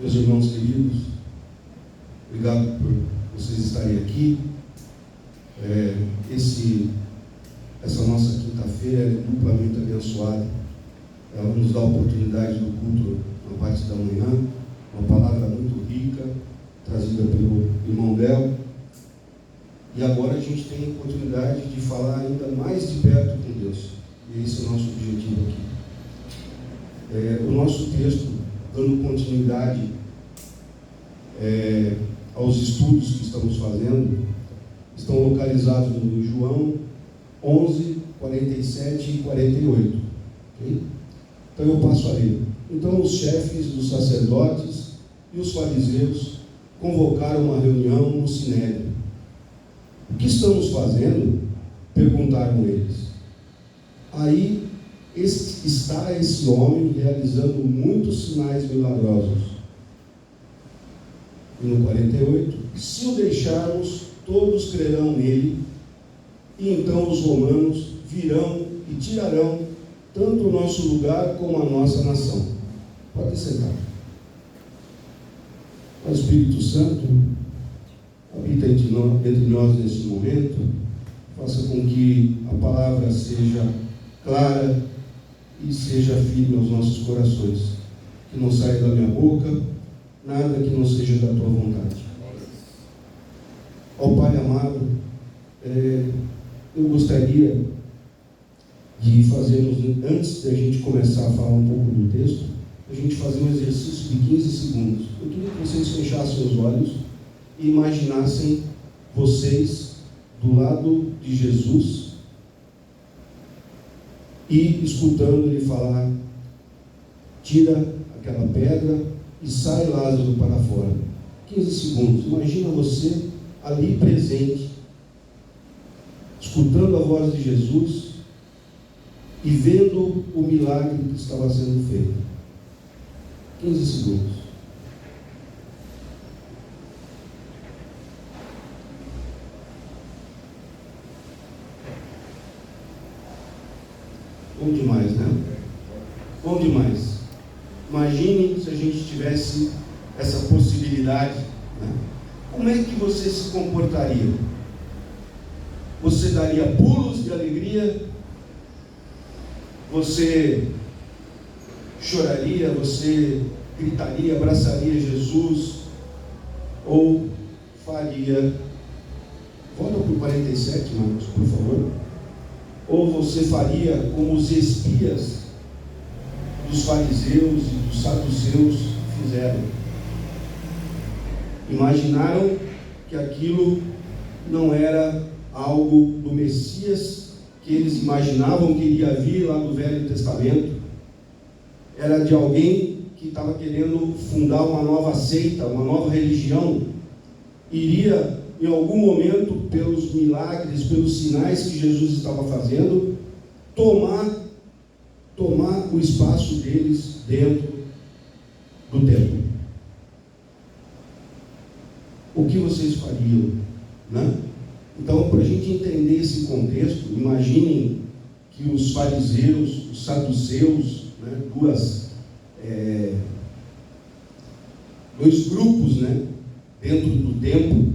meus irmãos queridos, obrigado por vocês estarem aqui. Essa nossa quinta-feira é duplamente abençoada. Ela nos dá a oportunidade do culto na parte da manhã, uma palavra muito rica, trazida pelo irmão Léo. E agora a gente tem a oportunidade de falar ainda mais de perto com Deus. E esse é o nosso objetivo aqui. O nosso texto, dando continuidade aos estudos que estamos fazendo, estão localizados no João 11, 47 e 48. Okay? Então eu passo a ler. Então os chefes dos sacerdotes e os fariseus convocaram uma reunião no Sinédrio. O que estamos fazendo? Perguntaram eles. Aí está esse homem realizando muitos sinais milagrosos. E no 48, se o deixarmos, todos crerão nele, e então os romanos virão e tirarão tanto o nosso lugar como a nossa nação. Pode sentar. O Espírito Santo habita entre nós nesse momento. Faça com que a palavra seja clara e seja firme aos nossos corações. Que não saia da minha boca nada que não seja da tua vontade. Ó Pai amado, eu gostaria de fazermos, antes de a gente começar a falar um pouco do texto, a gente fazer um exercício de 15 segundos. Eu queria que vocês fechassem os olhos e imaginassem vocês do lado de Jesus e escutando ele falar: tira aquela pedra e sai Lázaro para fora. 15 segundos. Imagina você ali presente, escutando a voz de Jesus e vendo o milagre que estava sendo feito. 15 segundos. Bom demais, né? Bom demais. Imagine se a gente tivesse essa possibilidade, né? Como é que você se comportaria? Você daria pulos de alegria? Você choraria? Você gritaria, abraçaria Jesus? Ou faria... Volta para o 47, Marcos, por favor. Ou você faria como os espias dos fariseus e dos saduceus fizeram? Imaginaram que aquilo não era algo do Messias que eles imaginavam que iria vir lá do Velho Testamento. Era de alguém que estava querendo fundar uma nova seita, uma nova religião. Iria, em algum momento, pelos milagres, pelos sinais que Jesus estava fazendo, tomar o espaço deles dentro do templo. O que vocês fariam, né? Então, para a gente entender esse contexto, imaginem que os fariseus, os saduceus, né, dois grupos, né, dentro do templo,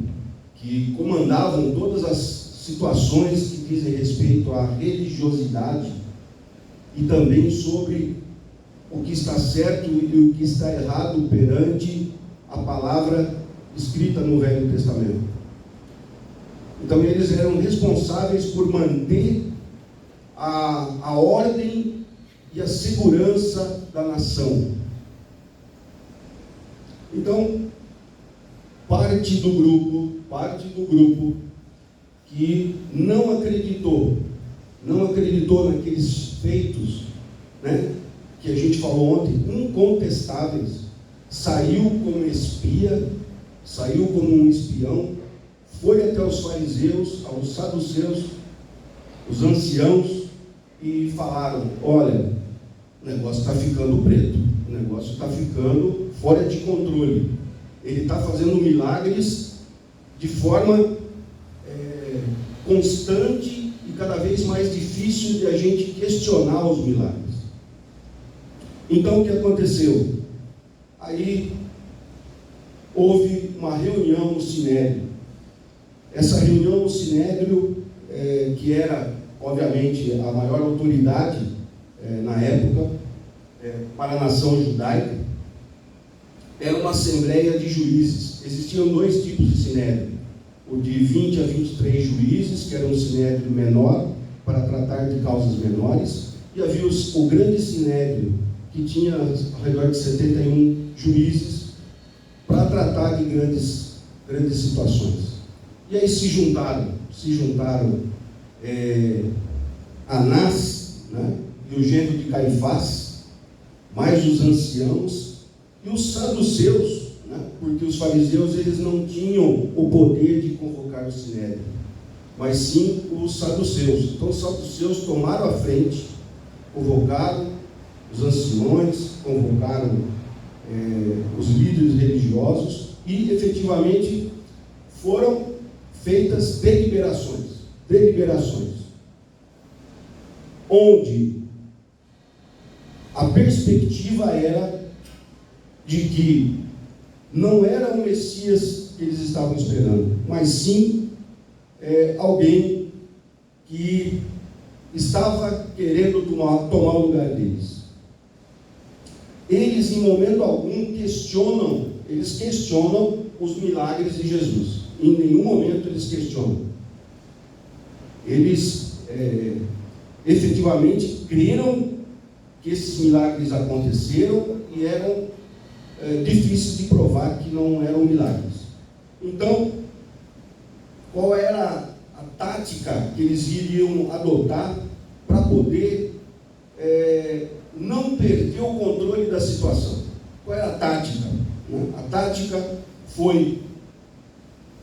que comandavam todas as situações que dizem respeito à religiosidade e também sobre o que está certo e o que está errado perante a palavra escrita no Velho Testamento. Então eles eram responsáveis por manter a ordem e a segurança da nação. Então, parte do grupo que não acreditou naqueles feitos, né, que a gente falou ontem, incontestáveis, saiu como espia, saiu como um espião, foi até os fariseus, aos saduceus, os anciãos, e falaram: olha, o negócio está ficando preto, o negócio está ficando fora de controle, ele está fazendo milagres de forma constante e cada vez mais difícil de a gente questionar os milagres. Então o que aconteceu? Aí houve uma reunião no Sinédrio. Essa reunião no Sinédrio, que era, obviamente, a maior autoridade na época para a nação judaica, era uma assembleia de juízes. Existiam dois tipos de Sinédrio: o de 20 a 23 juízes, que era um Sinédrio menor, para tratar de causas menores, e havia o grande Sinédrio, que tinha ao redor de 71 juízes, para tratar de grandes situações. E aí se juntaram Anás, né, e o genro de Caifás, mais os anciãos e os saduceus, né, porque os fariseus eles não tinham o poder de convocar o Sinédrio, mas sim os saduceus. Então os saduceus tomaram a frente, convocaram os anciões, convocaram os líderes religiosos, e efetivamente foram feitas deliberações, onde a perspectiva era de que não era o Messias que eles estavam esperando, mas sim alguém que estava querendo tomar o lugar deles. Eles, em momento algum, questionam os milagres de Jesus. Em nenhum momento eles questionam. Eles efetivamente creram que esses milagres aconteceram e eram difíceis de provar que não eram milagres. Então, qual era a tática que eles iriam adotar para poder não perder o controle da situação? Qual era a tática? A tática foi,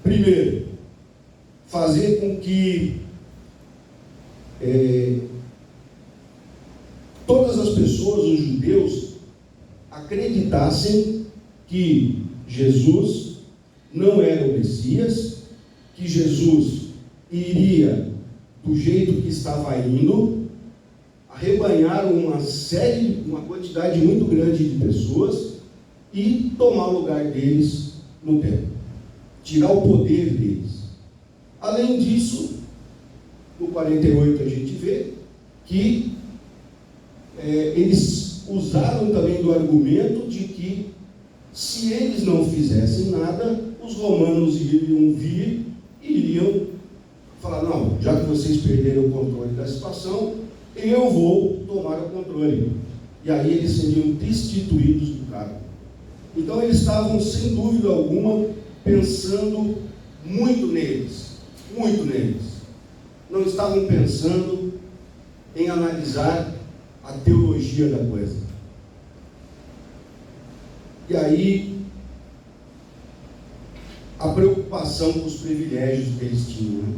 primeiro, fazer com que todas as pessoas, os judeus, acreditassem que Jesus não era o Messias, que Jesus iria do jeito que estava indo, arrebanhar uma quantidade muito grande de pessoas e tomar o lugar deles no templo, tirar o poder deles. Além disso, no 48 a gente vê que eles usaram também do argumento de que se eles não fizessem nada, os romanos iriam vir e iriam falar: não, já que vocês perderam o controle da situação, eu vou tomar o controle. E aí eles seriam destituídos do cargo. Então eles estavam, sem dúvida alguma, pensando muito neles. Não estavam pensando em analisar a teologia da coisa. E aí, a preocupação com os privilégios que eles tinham, né?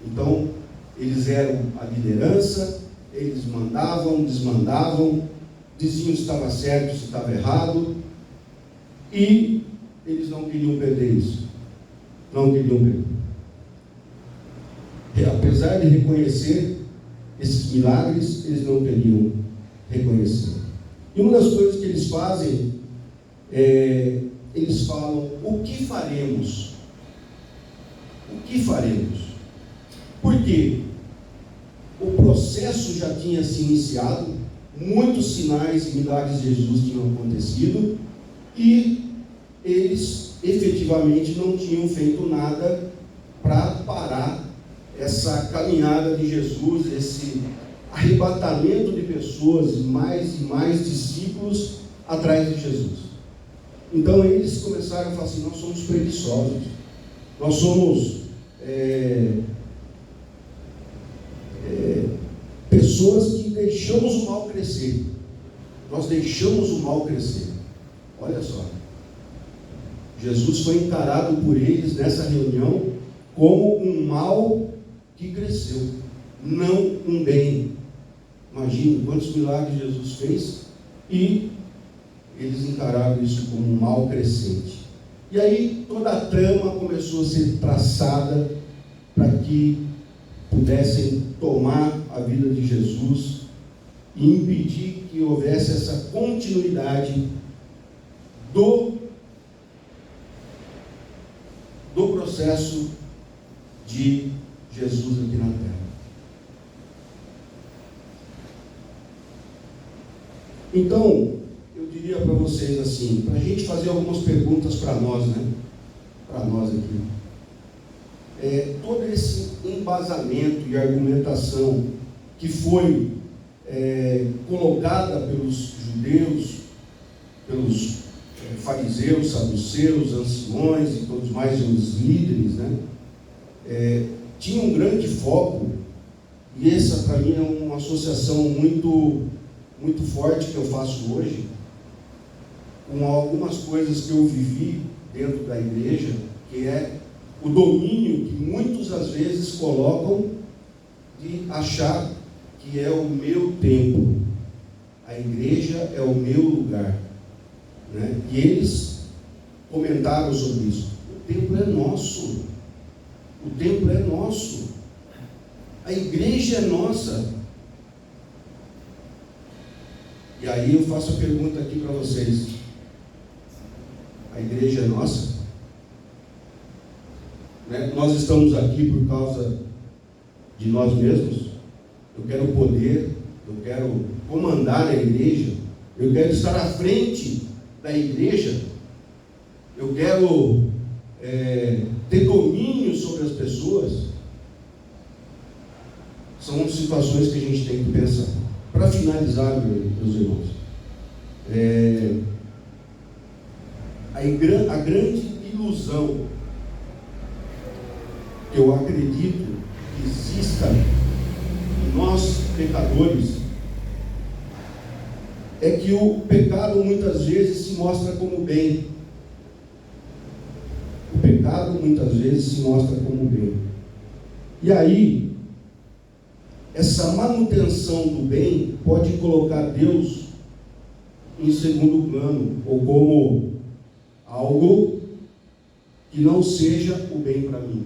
Então, eles eram a liderança, eles mandavam, desmandavam, diziam se estava certo, se estava errado, e eles não queriam perder isso. Não queriam perder. Apesar de reconhecer esses milagres, eles não queriam reconhecer. E uma das coisas que eles fazem, eles falam: o que faremos? O que faremos? Por quê? O processo já tinha se iniciado, muitos sinais e milagres de Jesus tinham acontecido, e eles efetivamente não tinham feito nada para parar essa caminhada de Jesus, esse arrebatamento de pessoas, mais e mais discípulos atrás de Jesus. Então eles começaram a falar assim: nós somos preguiçosos, nós somos pessoas que deixamos o mal crescer. Nós deixamos o mal crescer. Olha só, Jesus foi encarado por eles nessa reunião como um mal que cresceu, não um bem. Imagine quantos milagres Jesus fez e eles encararam isso como um mal crescente. E aí toda a trama começou a ser traçada para que pudessem tomar a vida de Jesus e impedir que houvesse essa continuidade do sucesso de Jesus aqui na terra. Então, eu diria para vocês assim, para a gente fazer algumas perguntas para nós, né? Para nós aqui. Todo esse embasamento e argumentação que foi colocada pelos judeus, pelos fariseus, saduceus, anciões e todos mais os líderes, né? Tinha um grande foco, e essa para mim é uma associação muito forte que eu faço hoje, com algumas coisas que eu vivi dentro da igreja, que é o domínio que muitos às vezes colocam de achar que é o meu templo, a igreja é o meu lugar, né? E eles comentaram sobre isso. O templo é nosso, o templo é nosso, a igreja é nossa. E aí eu faço a pergunta aqui para vocês: a igreja é nossa? Né? Nós estamos aqui por causa de nós mesmos? Eu quero poder, eu quero comandar a igreja, eu quero estar à frente da igreja, eu quero ter domínio sobre as pessoas. São situações que a gente tem que pensar. Para finalizar, meus irmãos, a grande ilusão que eu acredito que exista em nós pecadores é que o pecado muitas vezes se mostra como bem. O pecado muitas vezes se mostra como bem. E aí, essa manutenção do bem pode colocar Deus em segundo plano, ou como algo que não seja o bem para mim.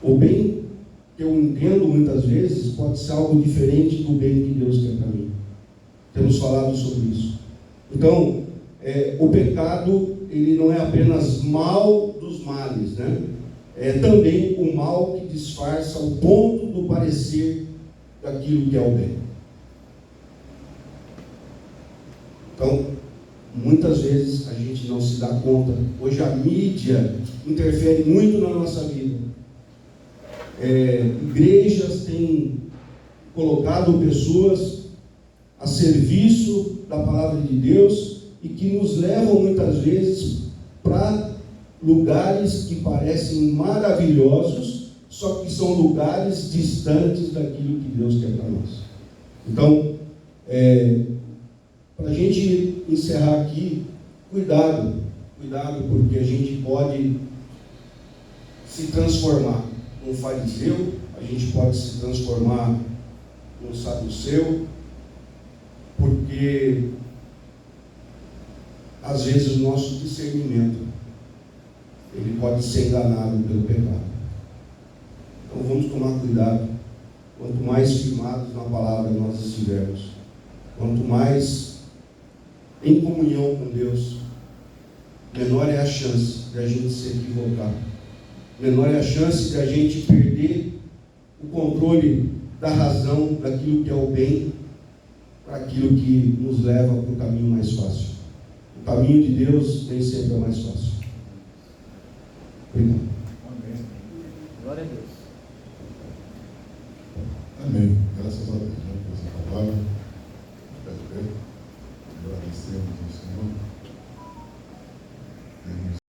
O bem que eu entendo muitas vezes pode ser algo diferente do bem que Deus quer para mim. Temos falado sobre isso. Então, o pecado, ele não é apenas mal dos males, né? É também o mal que disfarça o ponto do parecer daquilo que é o bem. Então, muitas vezes a gente não se dá conta. Hoje a mídia interfere muito na nossa vida. Igrejas têm colocado pessoas a serviço da palavra de Deus e que nos levam muitas vezes para lugares que parecem maravilhosos, só que são lugares distantes daquilo que Deus quer para nós. Então, para a gente encerrar aqui, cuidado, porque a gente pode se transformar num fariseu, a gente pode se transformar num saduceu, porque às vezes o nosso discernimento ele pode ser enganado pelo pecado. Então vamos tomar cuidado. Quanto mais firmados na palavra nós estivermos, quanto mais em comunhão com Deus, menor é a chance de a gente se equivocar, menor é a chance de a gente perder o controle da razão, daquilo que é o bem, para aquilo que nos leva para o caminho mais fácil. O caminho de Deus nem sempre é mais fácil. Obrigado. Amém. Glória a Deus. Amém. Graças a Deus.